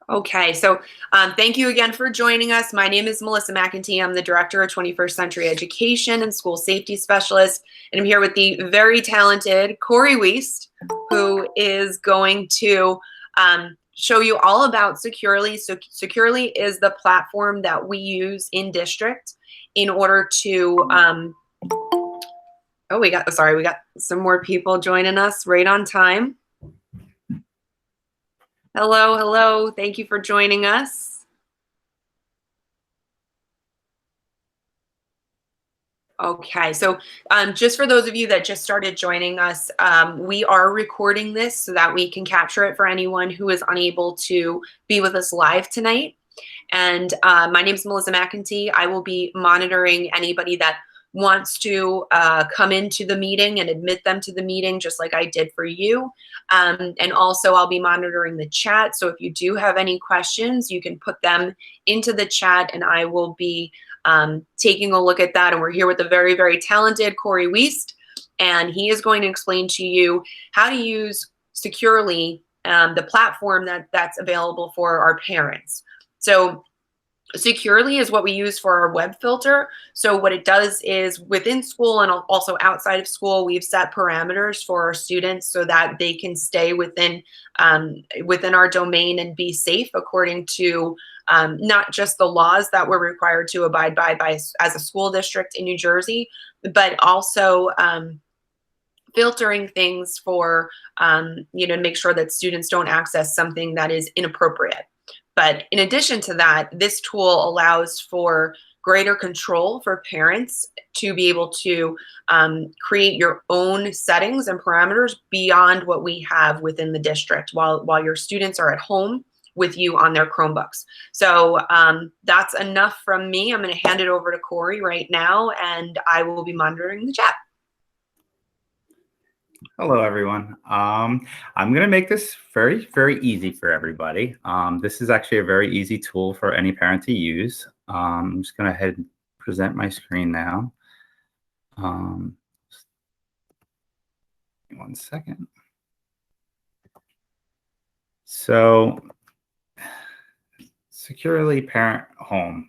Okay, so thank you again for joining us. My name is Melissa McEntee. I'm the Director of 21st Century Education and School Safety Specialist, and I'm here with the very talented Corey Wiest, who is going to show you all about Securely. So Securely is the platform that we use in district in order to, we got some more people joining us right on time. Hello, hello. Thank you for joining us. Okay, so just for those of you that just started joining us, we are recording this so that we can capture it for anyone who is unable to be with us live tonight. And my name is Melissa McEntee. I will be monitoring anybody that wants to come into the meeting and admit them to the meeting, just like I did for you. And also I'll be monitoring the chat. So if you do have any questions, you can put them into the chat and I will be taking a look at that. And we're here with the very, very talented Corey Wiest, and he is going to explain to you how to use Securely, the platform that's available for our parents. So Securely is what we use for our web filter. So what it does is within school and also outside of school, we've set parameters for our students so that they can stay within our domain and be safe according to not just the laws that we're required to abide by as a school district in New Jersey, but also filtering things for, to make sure that students don't access something that is inappropriate. But in addition to that, this tool allows for greater control for parents to be able to create your own settings and parameters beyond what we have within the district while your students are at home with you on their Chromebooks. So that's enough from me. I'm going to hand it over to Corey right now, and I will be monitoring the chat. Hello, everyone. I'm going to make this very, very easy for everybody. This is actually a very easy tool for any parent to use. I'm just going to head and present my screen now. 1 second. So, Securely Parent Home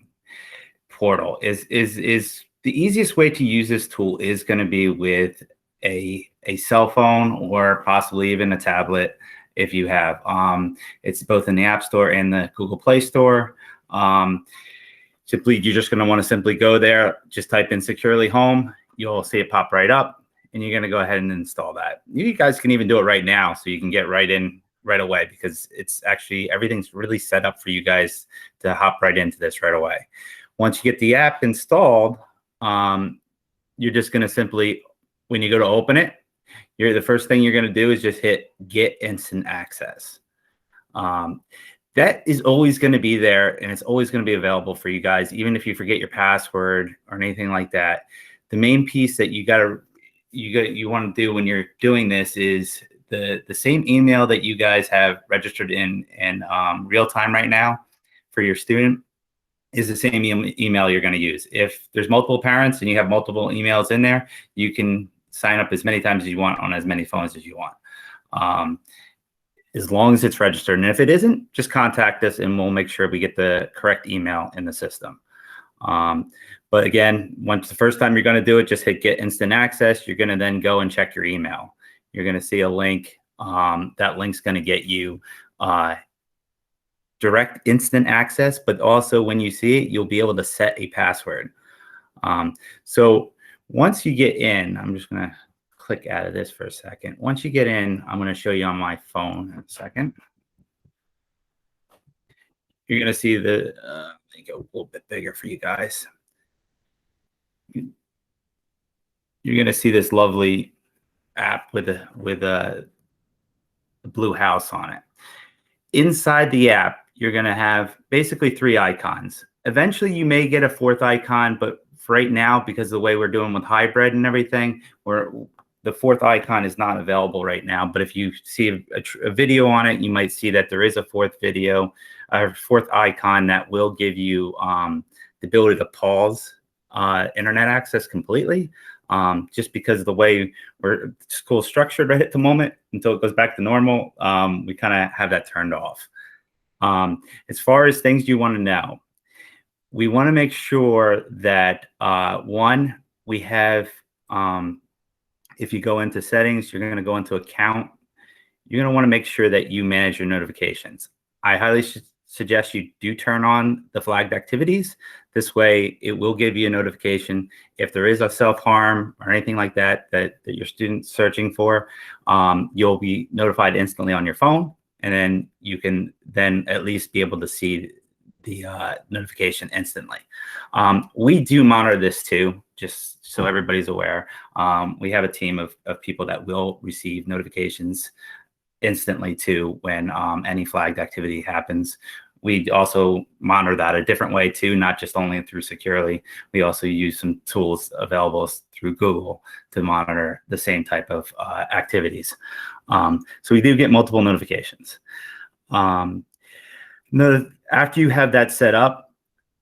portal is the easiest way to use this tool is going to be with a cell phone or possibly even a tablet if you have. It's both in the App Store and the Google Play Store. You're just going to want to simply go there, just type in Securely Home. You'll see it pop right up, and you're going to go ahead and install that. You guys can even do it right now, so you can get right in right away, because it's actually, everything's really set up for you guys to hop right into this right away. Once you get the app installed, you're just going to simply, when you go to open it, the first thing you're going to do is just hit Get Instant Access. That is always going to be there, and it's always going to be available for you guys, even if you forget your password or anything like that. The main piece that you want to do when you're doing this is the same email that you guys have registered in real time right now for your student is the same email you're going to use. If there's multiple parents and you have multiple emails in there, you can sign up as many times as you want on as many phones as you want, as long as it's registered. And if it isn't, just contact us and we'll make sure we get the correct email in the system. But again, once the first time you're going to do it, just hit Get Instant Access. You're going to then go and check your email. You're going to see a link. That link's going to get you direct instant access, but also when you see it, you'll be able to set a password. So once you get in, I'm just going to click out of this for a second. Once you get in, I'm going to show you on my phone in a second. You're going to see the, let me go a little bit bigger for you guys. You're going to see this lovely app with a blue house on it. Inside the app, you're going to have basically 3 icons. Eventually, you may get a 4th icon, but for right now, because of the way we're doing with hybrid and everything, the 4th icon is not available right now. But if you see a video on it, you might see that there is a 4th video, a 4th icon that will give you the ability to pause internet access completely. Just because of the way school's structured right at the moment until it goes back to normal, we kind of have that turned off. As far as things you want to know, we want to make sure that one, we have, if you go into settings, you're going to go into account. You're going to want to make sure that you manage your notifications. I highly suggest you do turn on the flagged activities. This way, it will give you a notification if there is a self-harm or anything like that that your student's searching for. You'll be notified instantly on your phone, and then you can then at least be able to see the notification instantly. We do monitor this too, just so everybody's aware. We have a team of people that will receive notifications instantly too when any flagged activity happens. We also monitor that a different way too, not just only through Securely. We also use some tools available through Google to monitor the same type of activities. So we do get multiple notifications. After you have that set up,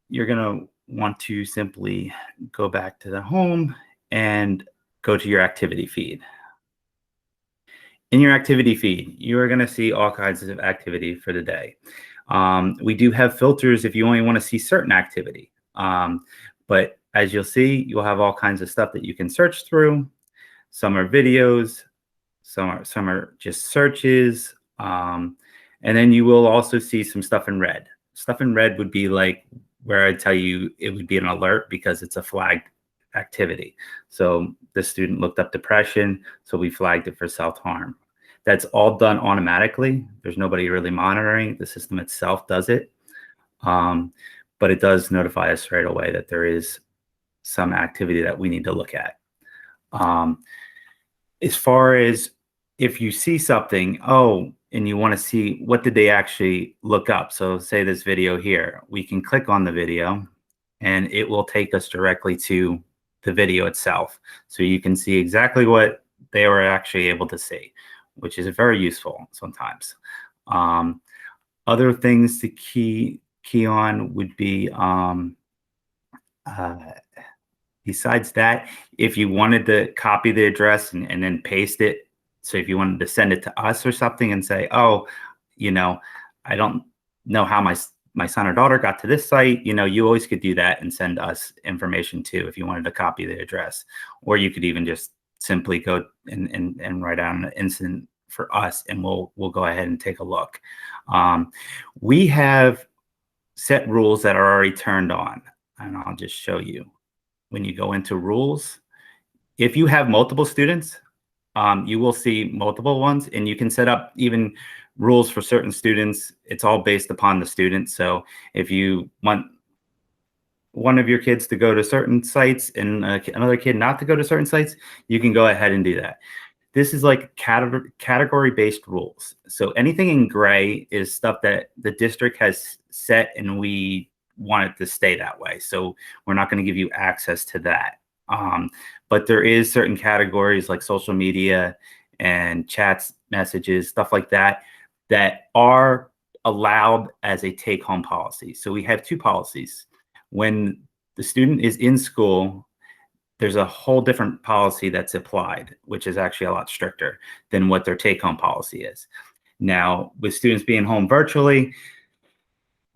you're going to want to simply go back to the home and go to your activity feed. In your activity feed, you are going to see all kinds of activity for the day. We do have filters if you only want to see certain activity. But as you'll see, you'll have all kinds of stuff that you can search through. Some are videos, some are just searches. And then you will also see some stuff in red. Stuff in red would be like where I tell you it would be an alert because it's a flagged activity. So the student looked up depression, so we flagged it for self-harm. That's all done automatically. There's nobody really monitoring. The system itself does it. But it does notify us right away that there is some activity that we need to look at. As far as if you see something, and you want to see what did they actually look up. So say this video here, we can click on the video and it will take us directly to the video itself. So you can see exactly what they were actually able to see, which is very useful sometimes. Other things to key on would be, besides that, if you wanted to copy the address and then paste it, so if you wanted to send it to us or something and say, I don't know how my son or daughter got to this site, you always could do that and send us information too if you wanted to copy the address. Or you could even just simply go and write down an incident for us, and we'll go ahead and take a look. We have set rules that are already turned on, and I'll just show you. When you go into rules, if you have multiple students, you will see multiple ones, and you can set up even rules for certain students. It's all based upon the student. So if you want one of your kids to go to certain sites and another kid not to go to certain sites, you can go ahead and do that. This is like category-based rules. So anything in gray is stuff that the district has set, and we want it to stay that way. So we're not going to give you access to that. But there is certain categories like social media and chats, messages, stuff like that, that are allowed as a take-home policy. So we have two policies. When the student is in school, there's a whole different policy that's applied, which is actually a lot stricter than what their take-home policy is. Now, with students being home virtually,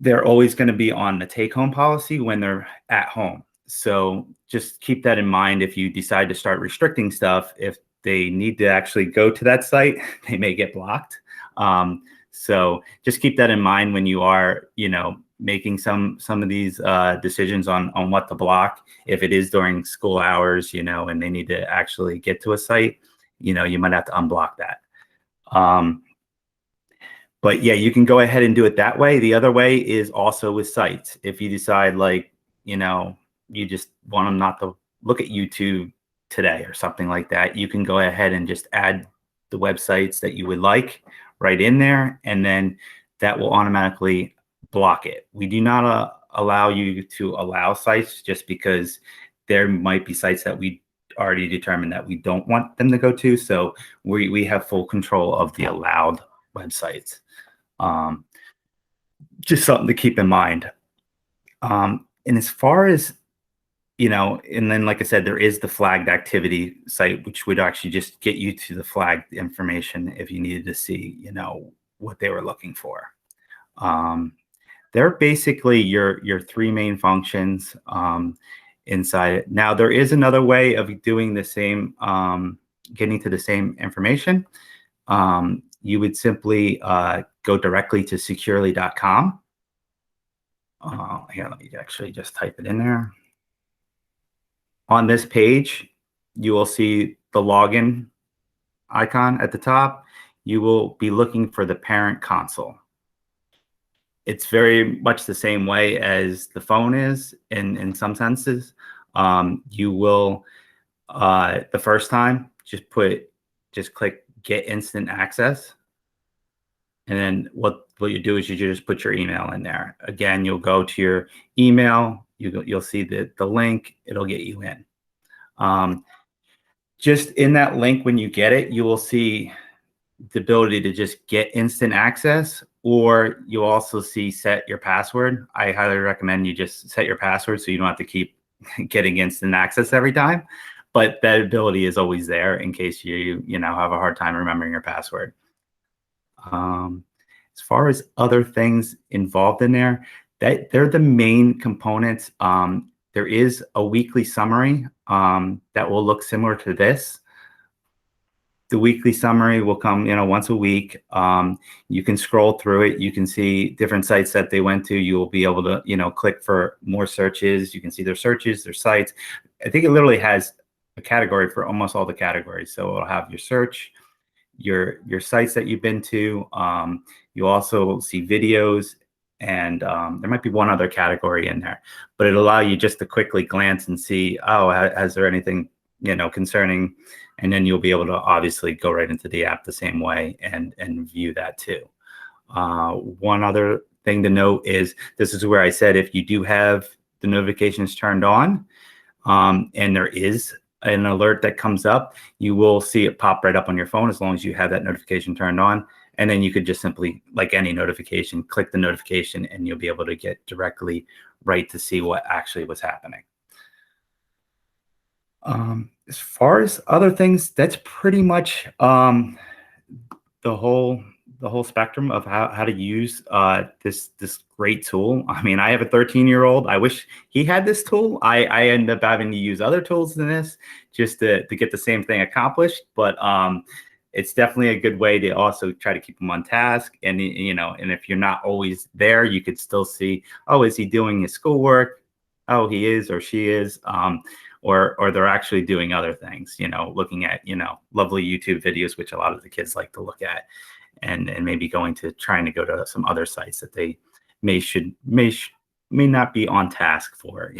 they're always going to be on the take-home policy when they're at home. So just keep that in mind. If you decide to start restricting stuff, if they need to actually go to that site, they may get blocked. So just keep that in mind when you are, making some of these decisions on what to block. If it is during school hours, and they need to actually get to a site, you might have to unblock that. But yeah, you can go ahead and do it that way. The other way is also with sites. If you decide you just want them not to look at YouTube today or something like that, you can go ahead and just add the websites that you would like right in there, and then that will automatically block it. We do not allow you to allow sites just because there might be sites that we already determined that we don't want them to go to. So we have full control of the allowed websites. Just something to keep in mind. And as far as, and then like I said, there is the flagged activity site, which would actually just get you to the flagged information if you needed to see, what they were looking for. They're basically your three main functions inside it. Now, there is another way of doing the same, getting to the same information. You would simply go directly to securely.com. Here, let me actually just type it in there. On this page, you will see the login icon at the top. You will be looking for the parent console. It's very much the same way as the phone is in some senses. You will, the first time, just click get instant access. And then what you do is you just put your email in there. Again, you'll go to your email, you'll see the link, it'll get you in. Just in that link, when you get it, you will see the ability to just get instant access, or you'll also see set your password. I highly recommend you just set your password so you don't have to keep getting instant access every time. But that ability is always there in case you have a hard time remembering your password. As far as other things involved in there, they're the main components. There is a weekly summary that will look similar to this. The weekly summary will come, once a week. You can scroll through it. You can see different sites that they went to. You will be able to, click for more searches. You can see their searches, their sites. I think it literally has a category for almost all the categories. So it'll have your search, your sites that you've been to. You also see videos, and there might be one other category in there, but it'll allow you just to quickly glance and see, oh, has there anything, concerning, and then you'll be able to obviously go right into the app the same way and view that too. One other thing to note is this is where I said if you do have the notifications turned on and there is an alert that comes up, you will see it pop right up on your phone as long as you have that notification turned on. And then you could just simply, like any notification, click the notification and you'll be able to get directly right to see what actually was happening. As far as other things, that's pretty much the whole spectrum of how to use this great tool. I mean, I have a 13-year-old. I wish he had this tool. I end up having to use other tools than this just to get the same thing accomplished. But it's definitely a good way to also try to keep him on task. And and if you're not always there, you could still see, oh, is he doing his schoolwork? Oh, he is or she is. Or they're actually doing other things, looking at, lovely YouTube videos, which a lot of the kids like to look at, and maybe trying to go to some other sites that they may not be on task for,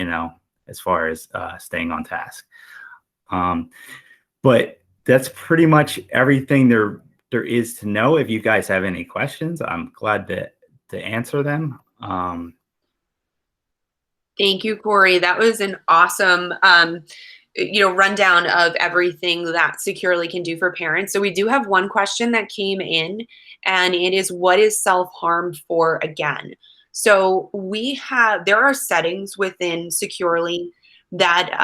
as far as staying on task. But that's pretty much everything there is to know. If you guys have any questions, I'm glad to answer them. Thank you, Corey. That was an awesome, rundown of everything that Securely can do for parents. So we do have one question that came in, and it is, what is self-harm for again? So there are settings within Securely that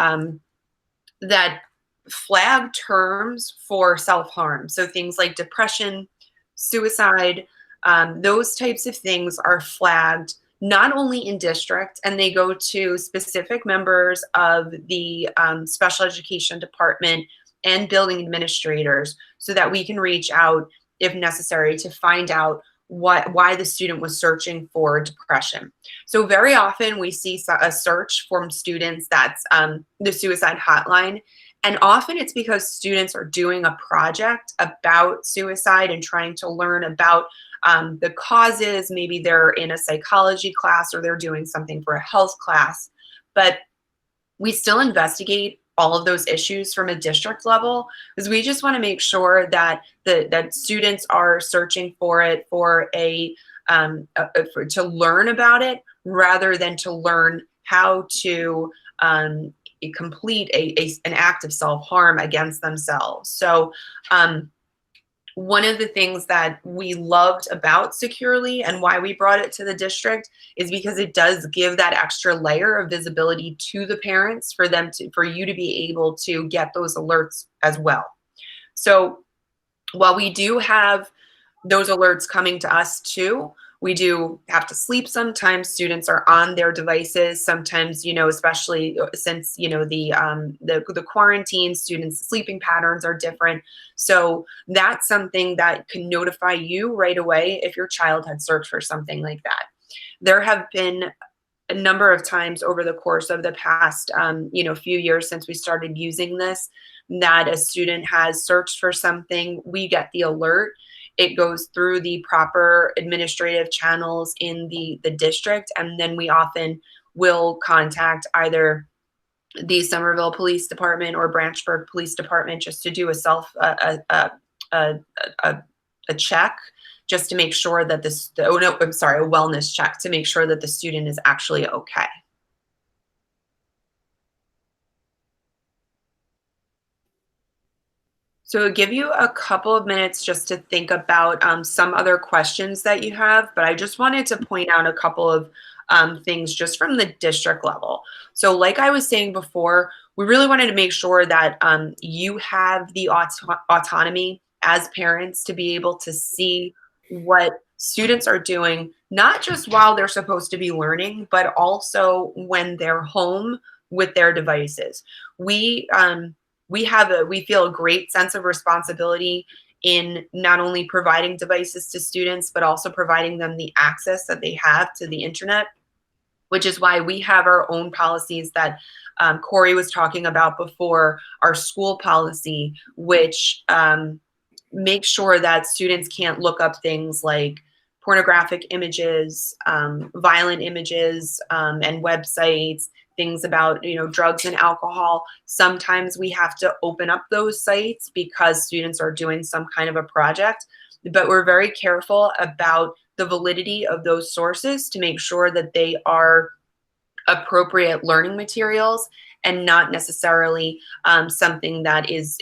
flag terms for self-harm. So things like depression, suicide, those types of things are flagged not only in district, and they go to specific members of the special education department and building administrators so that we can reach out if necessary to find out why the student was searching for depression. So very often we see a search from students that's the suicide hotline. And often it's because students are doing a project about suicide and trying to learn about the causes. Maybe they're in a psychology class or they're doing something for a health class. But we still investigate all of those issues from a district level because we just want to make sure that that students are searching for it to learn about it rather than to learn how to complete an act of self-harm against themselves. So one of the things that we loved about Securely and why we brought it to the district is because it does give that extra layer of visibility to the parents for you to be able to get those alerts as well. So while we do have those alerts coming to us too, We do have to sleep sometimes. Students are on their devices sometimes, especially since, the quarantine, students' sleeping patterns are different. So that's something that can notify you right away if your child had searched for something like that. There have been a number of times over the course of the past, few years since we started using this, that a student has searched for something, we get the alert. It goes through the proper administrative channels in the district, and then we often will contact either the Somerville Police Department or Branchburg Police Department just to do a, a check, just to make sure that a wellness check to make sure that the student is actually okay. So it'll give you a couple of minutes just to think about some other questions that you have, but I just wanted to point out a couple of things just from the district level. So like I was saying before, we really wanted to make sure that you have the autonomy as parents to be able to see what students are doing, not just while they're supposed to be learning, but also when they're home with their devices. We feel a great sense of responsibility in not only providing devices to students, but also providing them the access that they have to the internet, which is why we have our own policies that Corey was talking about before, our school policy, which makes sure that students can't look up things like pornographic images, violent images, and websites, things about drugs and alcohol. Sometimes we have to open up those sites because students are doing some kind of a project, but we're very careful about the validity of those sources to make sure that they are appropriate learning materials and not necessarily something that is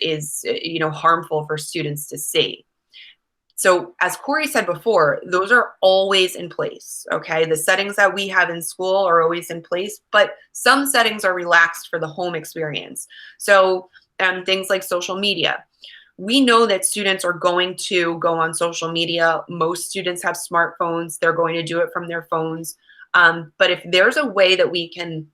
harmful for students to see. So as Corey said before, those are always in place, okay? The settings that we have in school are always in place, but some settings are relaxed for the home experience. So things like social media. We know that students are going to go on social media. Most students have smartphones. They're going to do it from their phones. But if there's a way that we can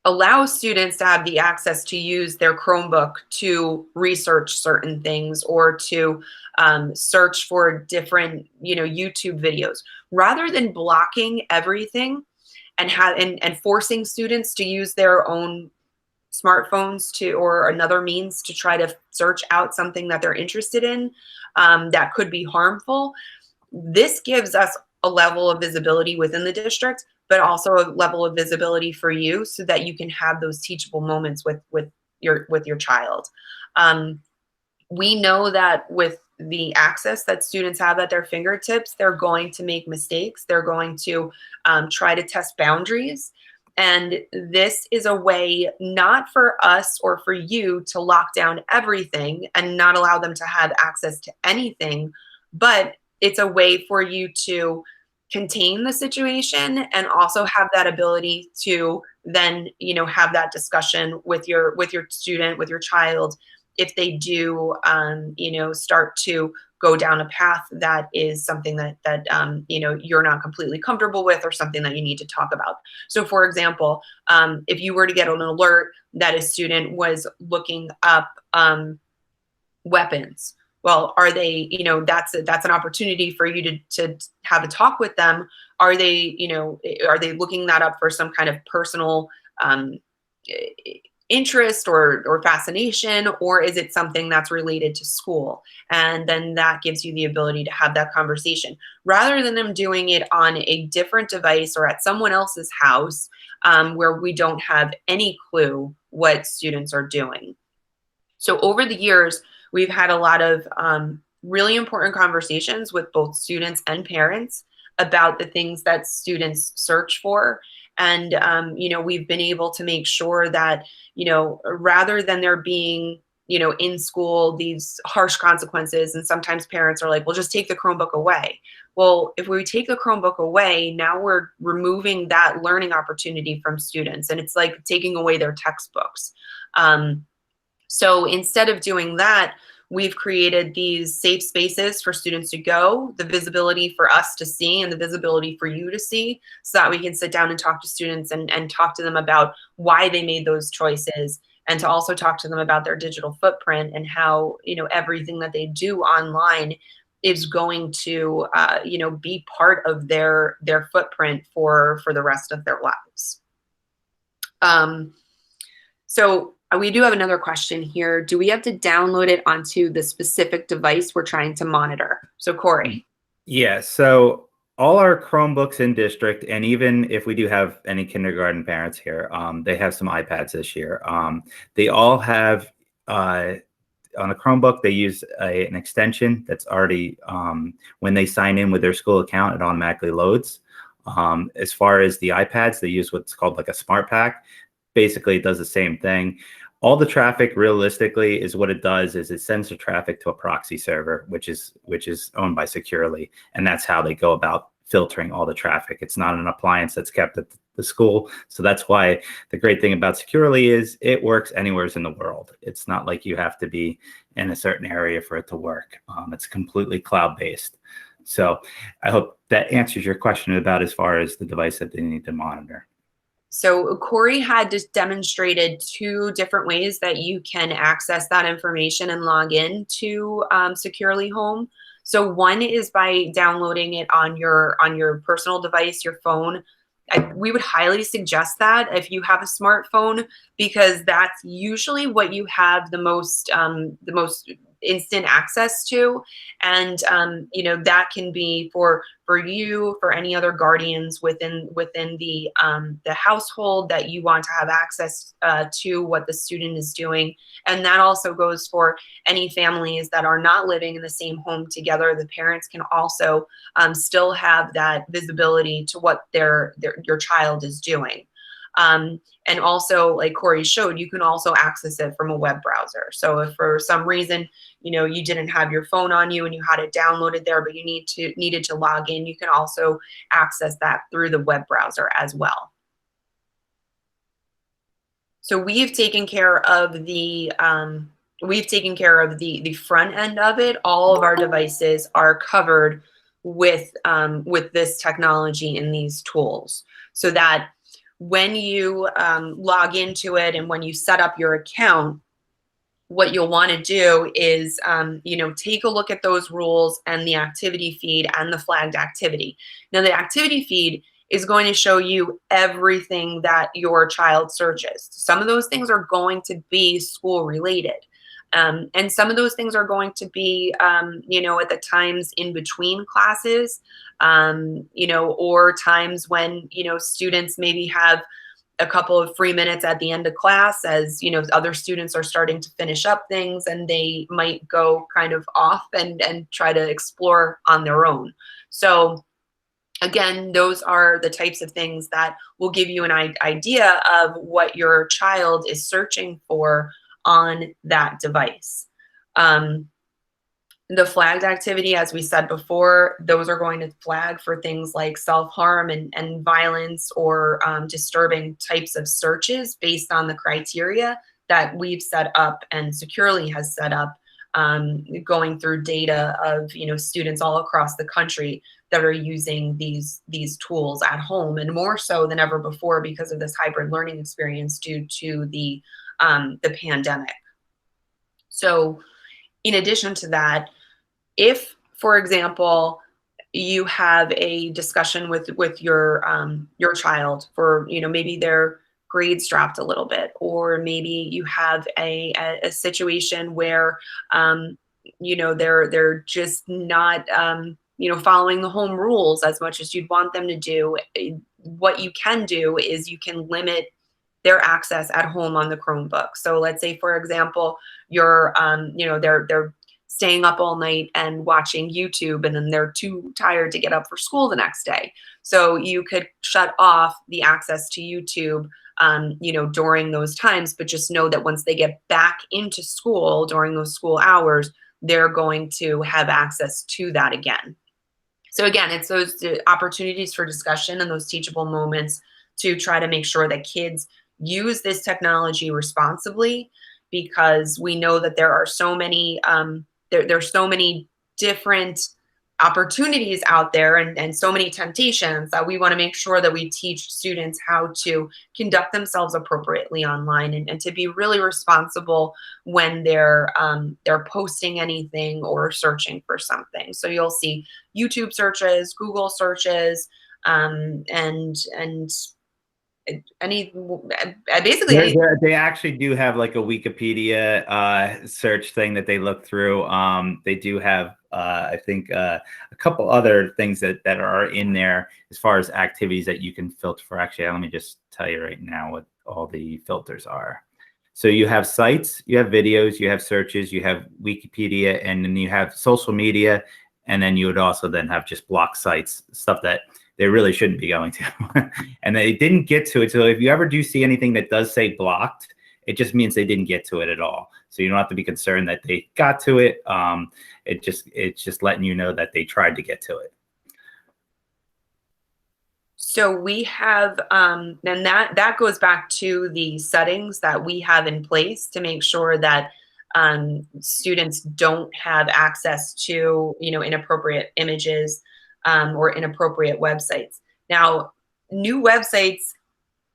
allow students to have the access to use their Chromebook to research certain things or to search for different, YouTube videos, rather than blocking everything and forcing students to use their own smartphones or another means to try to search out something that they're interested in that could be harmful. This gives us a level of visibility within the district, but also a level of visibility for you so that you can have those teachable moments with your child. We know that with the access that students have at their fingertips, they're going to make mistakes. They're going to try to test boundaries. And this is a way not for us or for you to lock down everything and not allow them to have access to anything, but it's a way for you to contain the situation and also have that ability to then, have that discussion with your student, with your child, if they do, start to go down a path that is something that you're not completely comfortable with or something that you need to talk about. So for example, if you were to get an alert that a student was looking up weapons, well, are they, that's an opportunity for you to have a talk with them. Are they looking that up for some kind of personal interest or fascination, or is it something that's related to school? And then that gives you the ability to have that conversation rather than them doing it on a different device or at someone else's house where we don't have any clue what students are doing. So over the years, we've had a lot of really important conversations with both students and parents about the things that students search for. And, we've been able to make sure that, rather than there being, in school, these harsh consequences, and sometimes parents are like, well, just take the Chromebook away. Well, if we take the Chromebook away, now we're removing that learning opportunity from students. And it's like taking away their textbooks. So instead of doing that, we've created these safe spaces for students to go, the visibility for us to see and the visibility for you to see, so that we can sit down and talk to students and talk to them about why they made those choices, and to also talk to them about their digital footprint and how, you know, everything that they do online is going to, you know, be part of their footprint for the rest of their lives. So we do have another question here. Do we have to download it onto the specific device we're trying to monitor? So Corey. Yeah, so all our Chromebooks in district, and even if we do have any kindergarten parents here, they have some iPads this year. They all have, on a Chromebook, they use an extension that's already, when they sign in with their school account, it automatically loads. As far as the iPads, they use what's called like a Smart Pack. Basically, it does the same thing. All the traffic, realistically, is what it does is it sends the traffic to a proxy server, which is owned by Securely, and that's how they go about filtering all the traffic. It's not an appliance that's kept at the school, so that's why the great thing about Securely is it works anywhere in the world. It's not like you have to be in a certain area for it to work. It's completely cloud-based. So I hope that answers your question about as far as the device that they need to monitor. So Corey had just demonstrated 2 different ways that you can access that information and log in to Securely Home. So one is by downloading it on your personal device, your phone. We would highly suggest that if you have a smartphone, because that's usually what you have the most instant access to, and you know, that can be for you, for any other guardians within the household that you want to have access to what the student is doing. And that also goes for any families that are not living in the same home together. The parents can also still have that visibility to what your child is doing. And also, like Corey showed, you can also access it from a web browser. So if for some reason, you know, you didn't have your phone on you and you had it downloaded there, but you needed to log in, you can also access that through the web browser as well. So we've taken care of the front end of it. All of our devices are covered with this technology and these tools, so that when you log into it and when you set up your account, what you'll want to do is, you know, take a look at those rules and the activity feed and the flagged activity. Now, the activity feed is going to show you everything that your child searches. Some of those things are going to be school related. And some of those things are going to be, you know, at the times in between classes, you know, or times when, you know, students maybe have a couple of free minutes at the end of class, as, you know, other students are starting to finish up things, and they might go kind of off and try to explore on their own. So again, those are the types of things that will give you an idea of what your child is searching for on that device. The flagged activity, as we said before, those are going to flag for things like self-harm and violence, or disturbing types of searches based on the criteria that we've set up and Securely has set up, going through data of, you know, students all across the country that are using these tools at home, and more so than ever before because of this hybrid learning experience due to the pandemic. So in addition to that, if, for example, you have a discussion with your child for, you know, maybe their grades dropped a little bit, or maybe you have a situation where, you know, they're just not, you know, following the home rules as much as you'd want them to do. What you can do is you can limit their access at home on the Chromebook. So let's say, for example, you're, you know, they're staying up all night and watching YouTube, and then they're too tired to get up for school the next day. So you could shut off the access to YouTube, you know, during those times, but just know that once they get back into school during those school hours, they're going to have access to that again. So again, it's those opportunities for discussion and those teachable moments to try to make sure that kids use this technology responsibly, because we know that there are so many there's so many different opportunities out there and so many temptations that we want to make sure that we teach students how to conduct themselves appropriately online and to be really responsible when they're posting anything or searching for something. So you'll see YouTube searches, Google searches, and any basically they actually do have like a Wikipedia search thing that they look through. They do have I think a couple other things that are in there as far as activities that you can filter for. Actually, let me just tell you right now what all the filters are. So you have sites, you have videos, you have searches, you have Wikipedia, and then you have social media, and then you would also then have just block sites, stuff that they really shouldn't be going to. And they didn't get to it. So if you ever do see anything that does say blocked, it just means they didn't get to it at all. So you don't have to be concerned that they got to it. It's just letting you know that they tried to get to it. So we have, and that goes back to the settings that we have in place to make sure that students don't have access to, inappropriate images or inappropriate websites. Now, new websites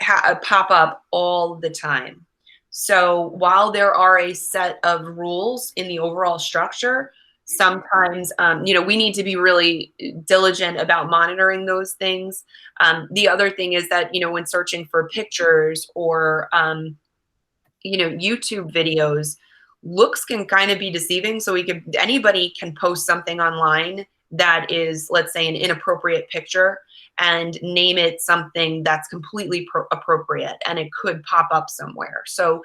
pop up all the time. So while there are a set of rules in the overall structure, sometimes, we need to be really diligent about monitoring those things. The other thing is that, when searching for pictures or, YouTube videos, looks can kind of be deceiving. So anybody can post something online that is, let's say, an inappropriate picture and name it something that's completely appropriate, and it could pop up somewhere. So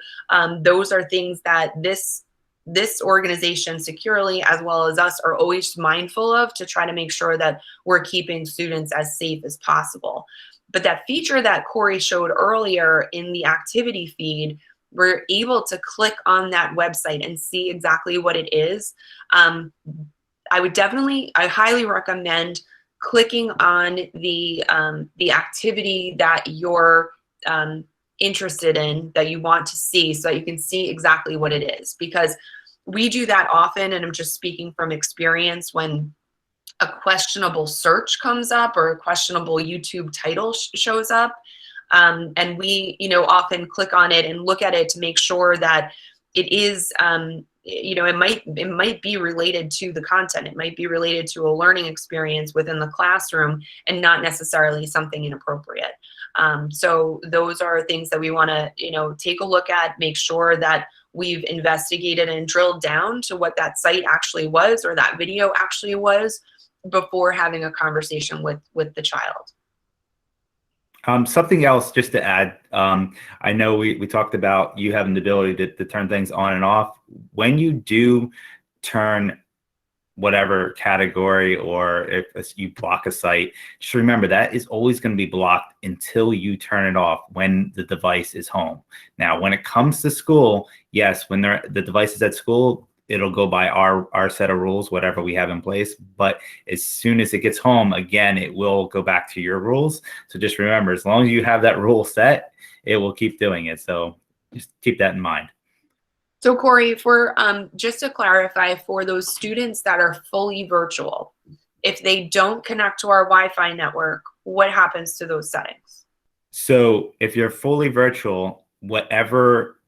those are things that this organization securely, as well as us, are always mindful of to try to make sure that we're keeping students as safe as possible. But that feature that Corey showed earlier in the activity feed, we're able to click on that website and see exactly what it is. I highly recommend clicking on the activity that you're interested in, that you want to see, so that you can see exactly what it is. Because we do that often, and I'm just speaking from experience, when a questionable search comes up or a questionable YouTube title shows up, and we often click on it and look at it to make sure that it is it might be related to the content. It might be related to a learning experience within the classroom and not necessarily something inappropriate. So those are things that we want to, take a look at, make sure that we've investigated and drilled down to what that site actually was, or that video actually was, before having a conversation with the child. Something else just to add, I know we talked about you having the ability to turn things on and off. When you do turn whatever category, or if you block a site, just remember that is always going to be blocked until you turn it off when the device is home. Now, when it comes to school, yes, when the device is at school, it'll go by our set of rules, whatever we have in place. But as soon as it gets home, again, it will go back to your rules. So just remember, as long as you have that rule set, it will keep doing it. So just keep that in mind. So Corey, for just to clarify, for those students that are fully virtual, if they don't connect to our Wi-Fi network, what happens to those settings? So if you're fully virtual, whatever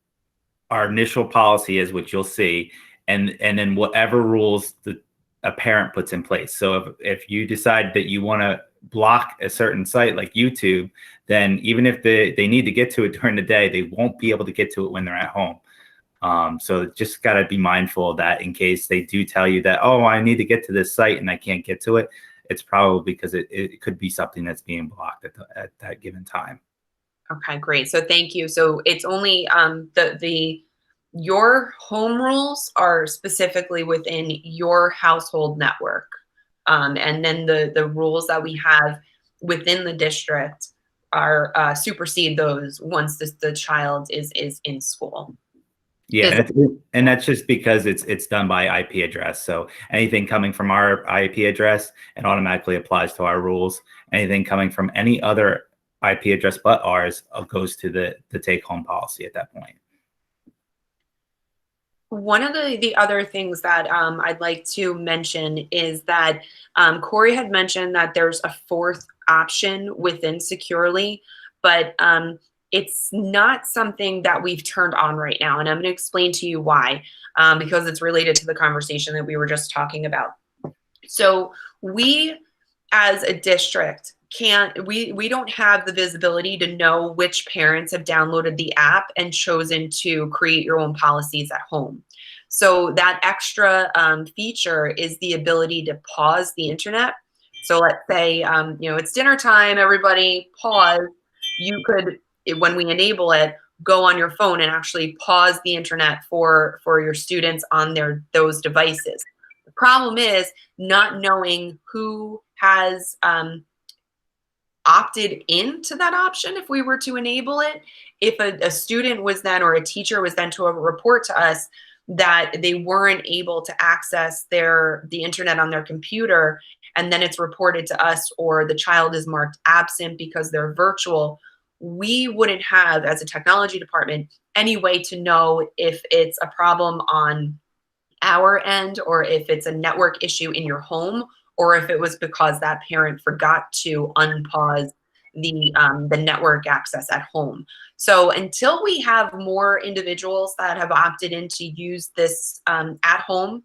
our initial policy is, which you'll see, and then whatever rules a parent puts in place. So if you decide that you want to block a certain site like YouTube, then even if they need to get to it during the day, they won't be able to get to it when they're at home. So just got to be mindful of that, in case they do tell you that, oh, I need to get to this site and I can't get to it. It's probably because it could be something that's being blocked at that given time. Okay, great. So thank you. So it's only your home rules are specifically within your household network. And then the rules that we have within the district are supersede those once the child is in school. Yeah, and that's just because it's done by IP address. So anything coming from our IP address, it automatically applies to our rules. Anything coming from any other IP address but ours goes to the take home policy at that point. One of the other things that I'd like to mention is that Corey had mentioned that there's a fourth option within Securely, but it's not something that we've turned on right now. And I'm going to explain to you why, because it's related to the conversation that we were just talking about. So we, as a district, we don't have the visibility to know which parents have downloaded the app and chosen to create your own policies at home. So that extra feature is the ability to pause the internet. So let's say it's dinner time, everybody pause. You could, when we enable it, go on your phone and actually pause the internet for your students on those devices. The problem is not knowing who has opted into that option if we were to enable it. If a student was then, or a teacher was then to report to us that they weren't able to access the internet on their computer, and then it's reported to us, or the child is marked absent because they're virtual, we wouldn't have, as a technology department, any way to know if it's a problem on our end, or if it's a network issue in your home, or if it was because that parent forgot to unpause the network access at home. So until we have more individuals that have opted in to use this at home,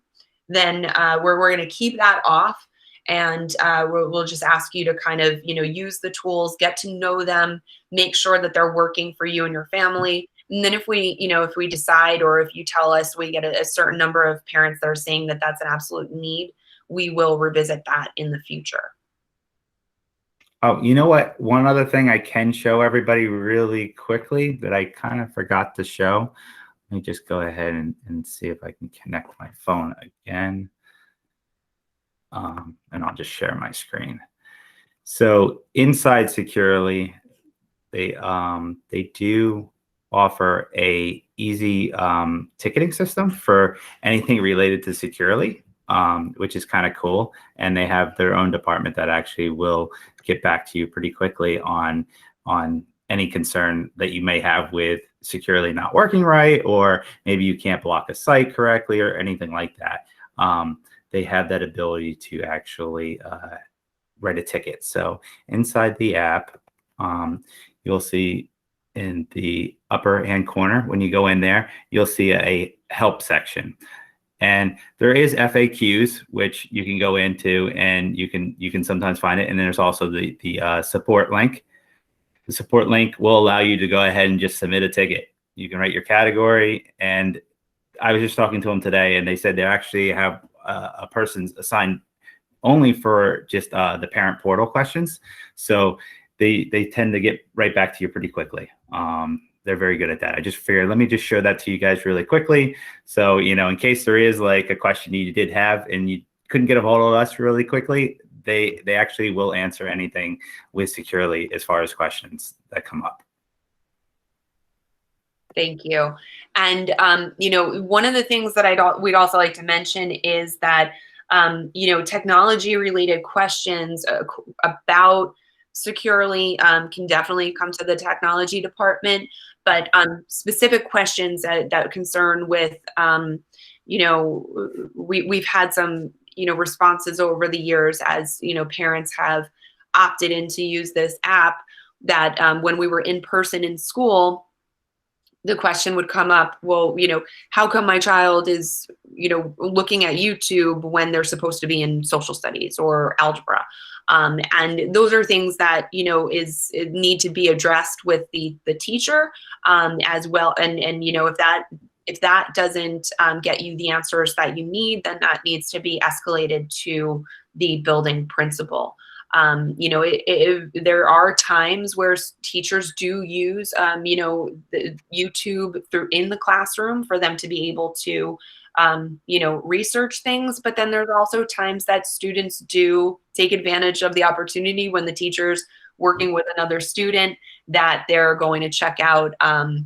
then we're going to keep that off. And we'll just ask you to kind of, use the tools, get to know them, make sure that they're working for you and your family. And then if we decide, or if you tell us we get a certain number of parents that are saying that that's an absolute need, we will revisit that in the future. Oh, you know what? One other thing I can show everybody really quickly that I kind of forgot to show. Let me just go ahead and see if I can connect my phone again. And I'll just share my screen. So inside Securely, they do offer a easy ticketing system for anything related to Securely, which is kind of cool. And they have their own department that actually will get back to you pretty quickly on any concern that you may have with Securely not working right, or maybe you can't block a site correctly or anything like that. They have that ability to actually write a ticket. So inside the app, you'll see in the upper hand corner, when you go in there, you'll see a help section. And there is FAQs, which you can go into, and you can sometimes find it. And then there's also the support link. The support link will allow you to go ahead and just submit a ticket. You can write your category. And I was just talking to them today, and they said they actually have a person assigned only for just the parent portal questions. So they tend to get right back to you pretty quickly. They're very good at that. I just figured, let me just show that to you guys really quickly. So, in case there is like a question you did have and you couldn't get a hold of us really quickly, they actually will answer anything with Securely as far as questions that come up. Thank you. And, one of the things that we'd also like to mention is that, technology related questions about Securely can definitely come to the technology department, but specific questions that concern with, we've had some, responses over the years as, parents have opted in to use this app, that when we were in person in school, the question would come up, well, how come my child is, looking at YouTube when they're supposed to be in social studies or algebra? And those are things that, need to be addressed with the teacher as well. And if that doesn't get you the answers that you need, then that needs to be escalated to the building principal. There are times where teachers do use, the YouTube in the classroom for them to be able to, research things. But then there's also times that students do take advantage of the opportunity when the teacher's working with another student, that they're going to check out, a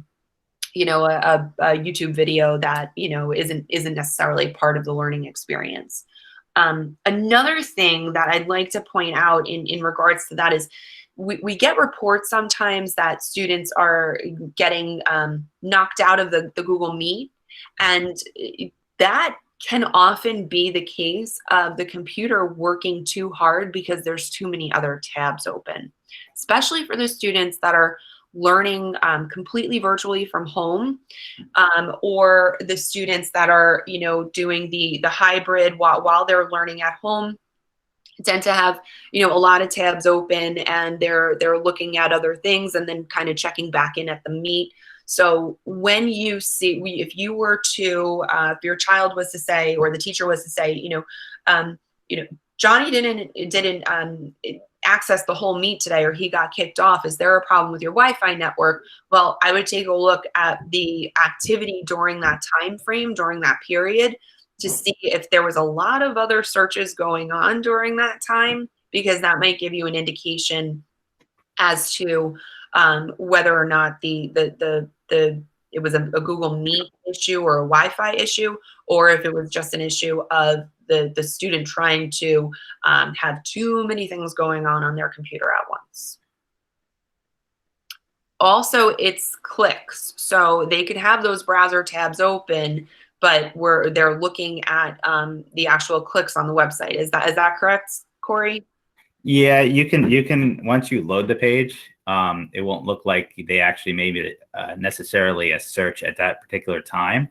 YouTube video that, isn't necessarily part of the learning experience. Another thing that I'd like to point out in regards to that is we get reports sometimes that students are getting knocked out of the Google Meet. And that can often be the case of the computer working too hard because there's too many other tabs open, especially for the students that are learning completely virtually from home, or the students that are, doing the hybrid while they're learning at home, tend to have, a lot of tabs open, and they're looking at other things and then kind of checking back in at the meet. So when you see, if you were to, if your child was to say, or the teacher was to say, Johnny didn't access the whole meet today, or he got kicked off. Is there a problem with your Wi-Fi network? Well, I would take a look at the activity during that time frame, during that period, to see if there was a lot of other searches going on during that time, because that might give you an indication as to whether or not it was a Google Meet issue or a Wi-Fi issue, or if it was just an issue of the student trying to have too many things going on their computer at once. Also, it's clicks. So they could have those browser tabs open, but they're looking at the actual clicks on the website. Is that correct, Corey? Yeah, you can once you load the page, it won't look like they actually made it necessarily a search at that particular time,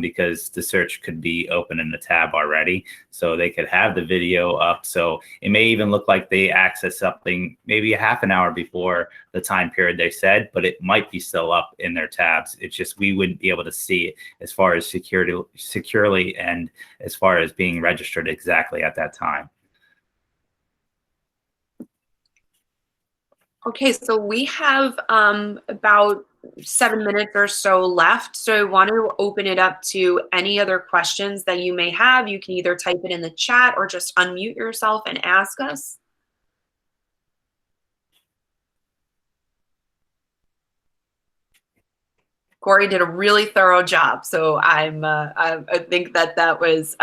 because the search could be open in the tab already. So they could have the video up. So it may even look like they accessed something maybe a half an hour before the time period they said, but it might be still up in their tabs. It's just we wouldn't be able to see it as far as securely and as far as being registered exactly at that time. Okay, so we have about 7 minutes or so left. So I want to open it up to any other questions that you may have. You can either type it in the chat or just unmute yourself and ask us. Corey did a really thorough job, so I think that was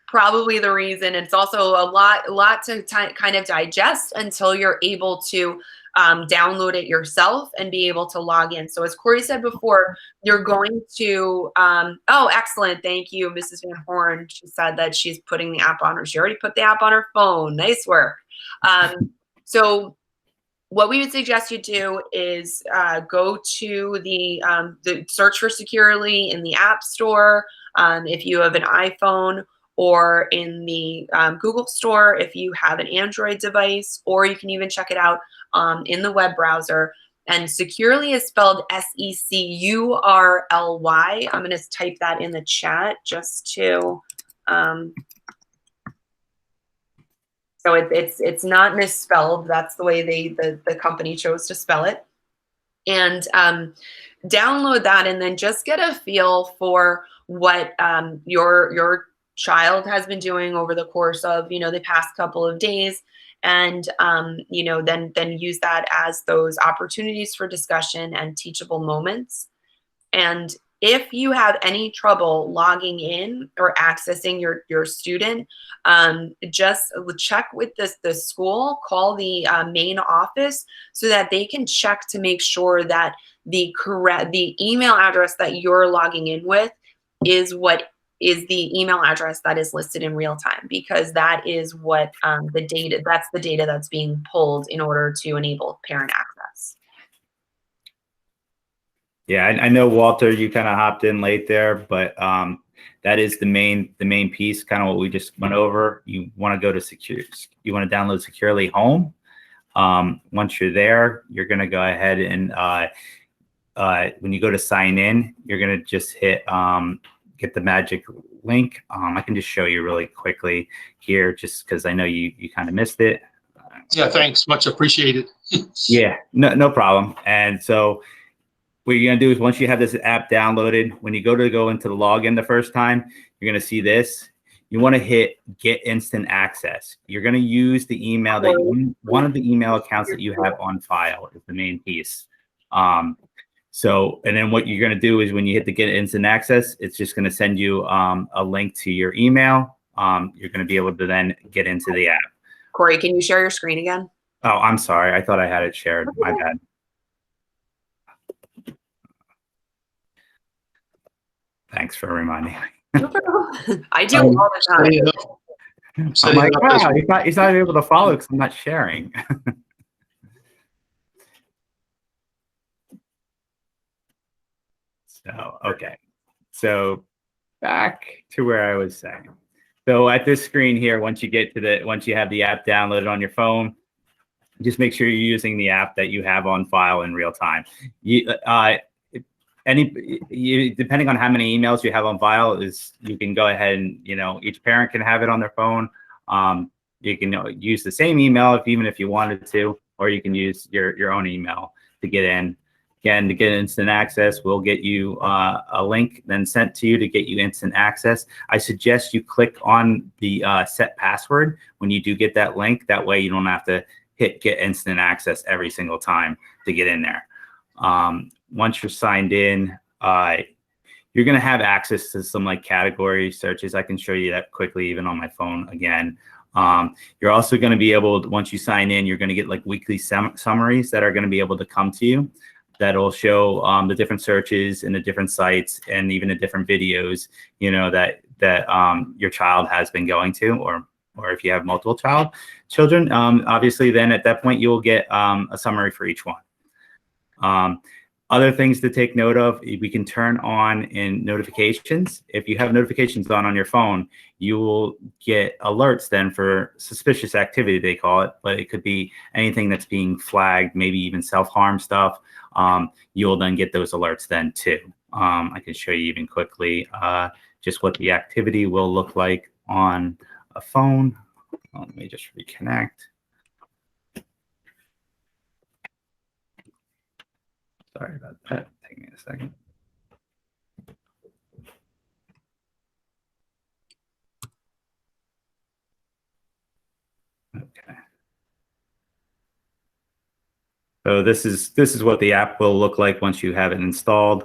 probably the reason. It's also a lot to kind of digest until you're able to download it yourself and be able to log in. So as Corey said before, you're going to, oh, excellent. Thank you, Mrs. Van Horn. She said that she's putting the app on her. She already put the app on her phone. Nice work. So what we would suggest you do is go to the search for Securely in the App Store if you have an iPhone, or in the Google Store if you have an Android device, or you can even check it out in the web browser. And Securely is spelled S-E-C-U-R-L-Y. I'm going to type that in the chat just to, so it's not misspelled. That's the way the company chose to spell it. And download that, and then just get a feel for what your child has been doing over the course of the past couple of days, and then use that as those opportunities for discussion and teachable moments. And if you have any trouble logging in or accessing your student, just check with the school, call the main office so that they can check to make sure that the email address that you're logging in with is what is the email address that is listed in real time, because that is what that's the data that's being pulled in order to enable parent access. Yeah, I know, Walter, you kind of hopped in late there, but that is the main piece, kind of what we just went over. You want to go to you want to download Securely Home. Once you're there, you're going to go ahead and when you go to sign in, you're going to just hit get the magic link. I can just show you really quickly here, just because I know you kind of missed it. Yeah, thanks, much appreciated. Yeah, no problem. And so what you're going to do is, once you have this app downloaded, when you go into the login the first time, you're going to see this. You want to hit Get Instant Access. You're going to use the email that one of the email accounts that you have on file is the main piece. So, and then what you're going to do is, when you hit the Get Instant Access, it's just going to send you a link to your email. You're going to be able to then get into the app. Corey, can you share your screen again? Oh, I'm sorry. I thought I had it shared. My bad. Thanks for reminding me. I do all the time. Setting it up- I'm setting like, it up as- wow, he's not able to follow because I'm not sharing. So, okay. So back to where I was saying. So at this screen here, once you have the app downloaded on your phone, just make sure you're using the app that you have on file in real time. Depending on how many emails you have on file, you can go ahead and, each parent can have it on their phone. You can use the same email even if you wanted to, or you can use your own email to get in. Again, to get instant access, we'll get you a link then sent to you to get you instant access. I suggest you click on the set password when you do get that link. That way you don't have to hit get instant access every single time to get in there. Once you're signed in, you're going to have access to some like category searches. I can show you that quickly even on my phone again. You're also going to be able to, once you sign in, you're going to get like weekly summaries that are going to be able to come to you. That'll show the different searches and the different sites and even the different videos, that your child has been going to, or if you have multiple children, obviously then at that point you'll get a summary for each one. Other things to take note of, we can turn on in notifications. If you have notifications on your phone, you will get alerts then for suspicious activity, they call it, but it could be anything that's being flagged, maybe even self-harm stuff. You'll then get those alerts then too. I can show you even quickly just what the activity will look like on a phone. Let me just reconnect. Sorry about that. Take me a second. Okay. So this is what the app will look like once you have it installed.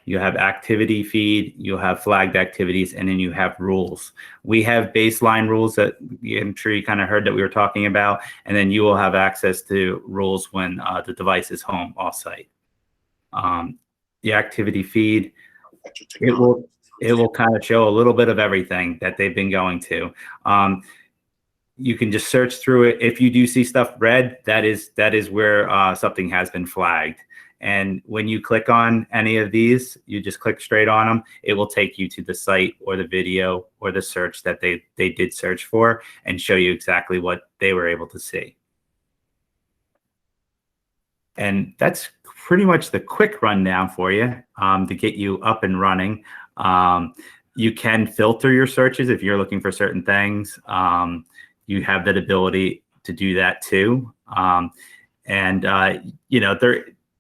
You have activity feed, you'll have flagged activities, and then you have rules. We have baseline rules that I'm sure you kind of heard that we were talking about, and then you will have access to rules when the device is home off-site. The activity feed, it will kind of show a little bit of everything that they've been going to. You can just search through it. If you do see stuff red, that is where something has been flagged. And when you click on any of these, you just click straight on them. It will take you to the site or the video or the search that they did search for and show you exactly what they were able to see. And that's pretty much the quick rundown for you to get you up and running. You can filter your searches if you're looking for certain things. You have that ability to do that too.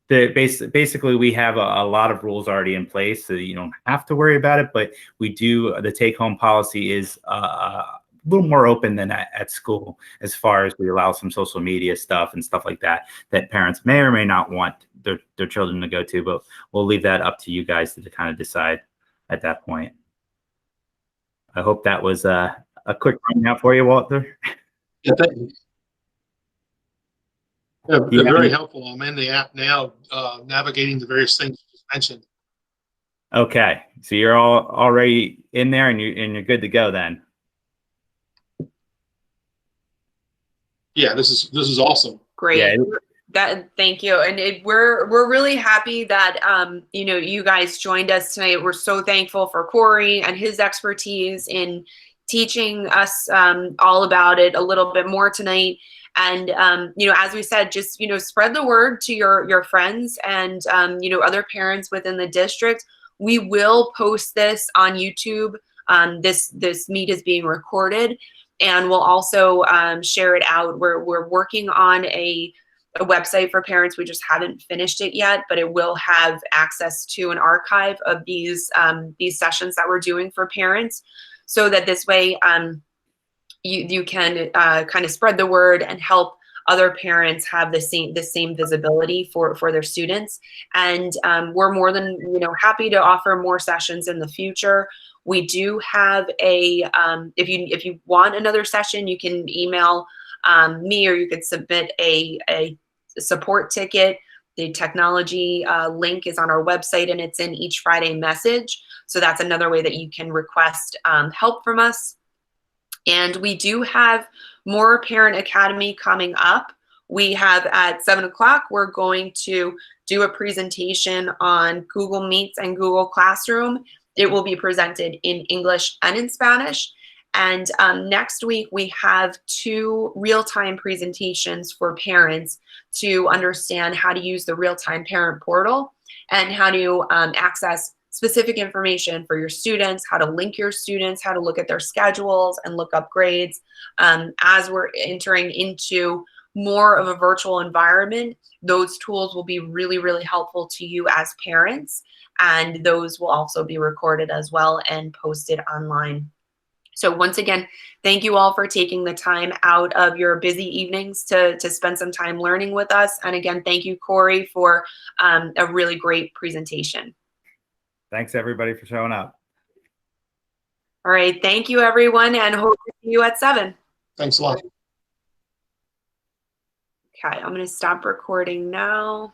Basically we have a lot of rules already in place, so you don't have to worry about it, but we do, the take-home policy is a little more open than at school, as far as we allow some social media stuff and stuff like that parents may or may not want their children to go to, but we'll leave that up to you guys to kind of decide at that point. I hope that was a quick rundown for you, Walter. Yeah, thank you. Yeah, they're very helpful. I'm in the app now, navigating the various things you just mentioned. Okay, so you're all already in there, and you're good to go then. Yeah, this is awesome. Great. Yeah. Thank you. And we're really happy that you guys joined us tonight. We're so thankful for Corey and his expertise in teaching us all about it a little bit more tonight. And as we said, just spread the word to your friends and other parents within the district. We will post this on YouTube. This meet is being recorded, and we'll also share it out. We're working on a website for parents. We just haven't finished it yet, but it will have access to an archive of these sessions that we're doing for parents, so that this way you can kind of spread the word and help other parents have the same visibility for their students. And we're more than happy to offer more sessions in the future. We do have a if you want another session, you can email me, or you could submit a support ticket. The technology link is on our website, and it's in each Friday message. So that's another way that you can request help from us. And we do have more Parent Academy coming up. We have at 7 o'clock, we're going to do a presentation on Google Meets and Google Classroom. It will be presented in English and in Spanish. And next week, we have 2 real-time presentations for parents to understand how to use the real-time parent portal and how to access specific information for your students, how to link your students, how to look at their schedules and look up grades. As we're entering into more of a virtual environment, those tools will be really, really helpful to you as parents. And those will also be recorded as well and posted online. So once again, thank you all for taking the time out of your busy evenings to spend some time learning with us. And again, thank you, Corey, for a really great presentation. Thanks everybody for showing up. All right, thank you everyone, and hope to see you at 7. Thanks a lot. Okay, I'm gonna stop recording now.